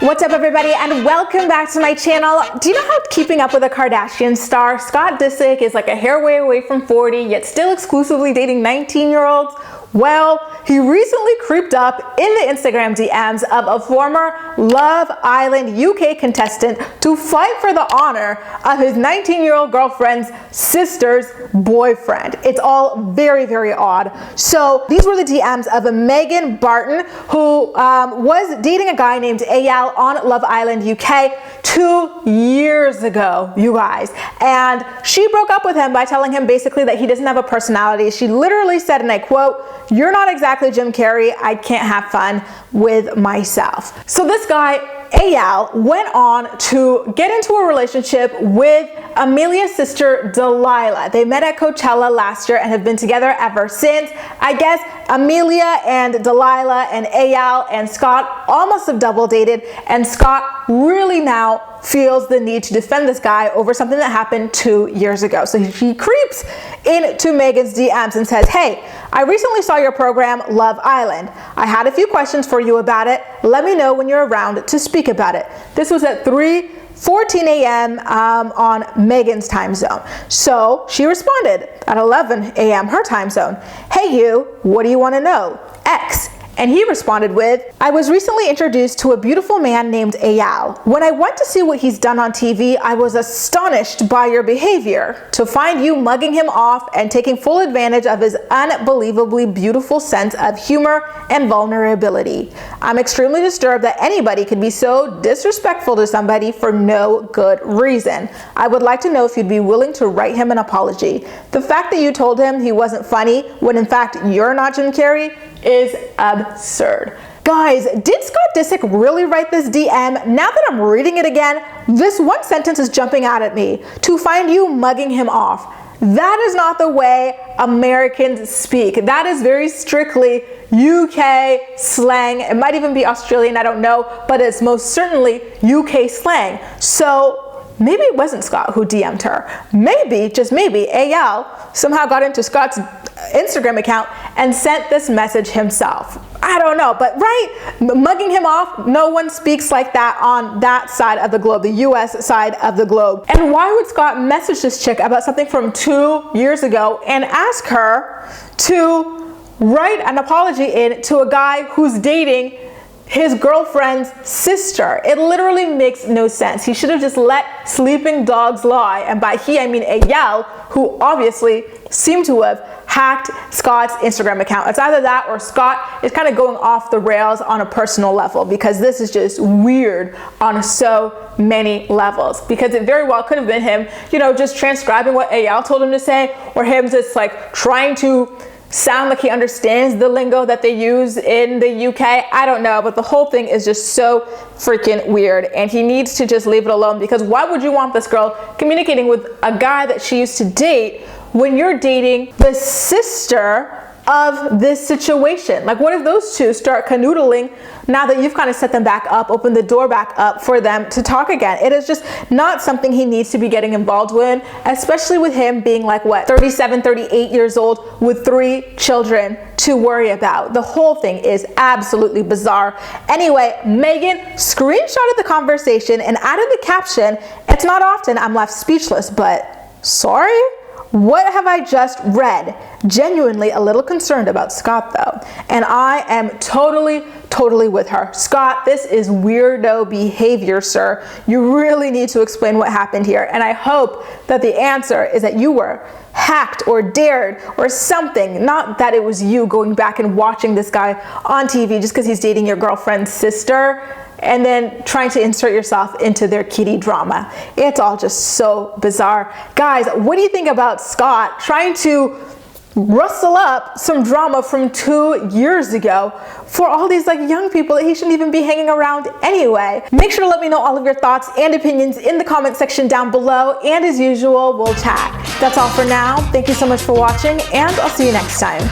What's up, everybody, and welcome back to my channel. Do you know how keeping up with a Kardashian star, Scott Disick, is like a hair way away from 40, yet still exclusively dating 19-year-olds? Well, he recently creeped up in the Instagram DMs of a former Love Island UK contestant to fight for the honor of his 19-year-old girlfriend's sister's boyfriend. It's all very, very odd. So these were the DMs of Megan Barton, who was dating a guy named Eyal on Love Island UK 2 years ago, you guys. And she broke up with him by telling him basically that he doesn't have a personality. She literally said, and I quote, "You're not exactly Jim Carrey. I can't have fun with myself." So this guy, Eyal, went on to get into a relationship with Amelia's sister, Delilah. They met at Coachella last year and have been together ever since. I guess Amelia and Delilah and Eyal and Scott almost have double dated, and Scott really now feels the need to defend this guy over something that happened 2 years ago. So he creeps into Megan's DMs and says, "Hey, I recently saw your program, Love Island. I had a few questions for you about it. Let me know when you're around to speak about it." This was at 3:14 a.m. On Megan's time zone. So she responded at 11 a.m. her time zone. "Hey you, what do you want to know? X." And he responded with, "I was recently introduced to a beautiful man named Eyal. When I went to see what he's done on TV, I was astonished by your behavior. To find you mugging him off and taking full advantage of his unbelievably beautiful sense of humor and vulnerability. I'm extremely disturbed that anybody could be so disrespectful to somebody for no good reason. I would like to know if you'd be willing to write him an apology. The fact that you told him he wasn't funny when in fact you're not Jim Carrey is absurd." Guys, did Scott Disick really write this DM? Now that I'm reading it again, this one sentence is jumping out at me. "To find you mugging him off." That is not the way Americans speak. That is very strictly UK slang. It might even be Australian, I don't know, but it's most certainly UK slang. So maybe it wasn't Scott who DM'd her. Maybe, just maybe, Eyal somehow got into Scott's Instagram account and sent this message himself. I don't know, but right? Mugging him off, no one speaks like that on that side of the globe, the US side of the globe. And why would Scott message this chick about something from 2 years ago and ask her to write an apology in to a guy who's dating his girlfriend's sister? It literally makes no sense. He should have just let sleeping dogs lie. And by he, I mean Eyal, who obviously seemed to have hacked Scott's Instagram account. It's either that or Scott is kind of going off the rails on a personal level, because this is just weird on so many levels. Because it very well could have been him, just transcribing what Eyal told him to say, or him just like trying to sound like he understands the lingo that they use in the UK. I don't know, but the whole thing is just so freaking weird, and he needs to just leave it alone, because why would you want this girl communicating with a guy that she used to date when you're dating the sister of this situation? Like, what if those two start canoodling now that you've kind of set them back up, opened the door back up for them to talk again? It is just not something he needs to be getting involved with, especially with him being like, what, 37, 38 years old with 3 children to worry about. The whole thing is absolutely bizarre. Anyway, Megan screenshotted the conversation and added the caption, "It's not often I'm left speechless, but sorry? What have I just read? Genuinely a little concerned about Scott though." And I am totally with her. Scott, this is weirdo behavior, sir. You really need to explain what happened here. And I hope that the answer is that you were hacked or dared or something, not that it was you going back and watching this guy on TV just because he's dating your girlfriend's sister and then trying to insert yourself into their kitty drama. It's all just so bizarre. Guys, what do you think about Scott trying to rustle up some drama from 2 years ago for all these like young people that he shouldn't even be hanging around anyway? Make sure to let me know all of your thoughts and opinions in the comment section down below, and as usual, we'll chat. That's all for now. Thank you so much for watching, and I'll see you next time.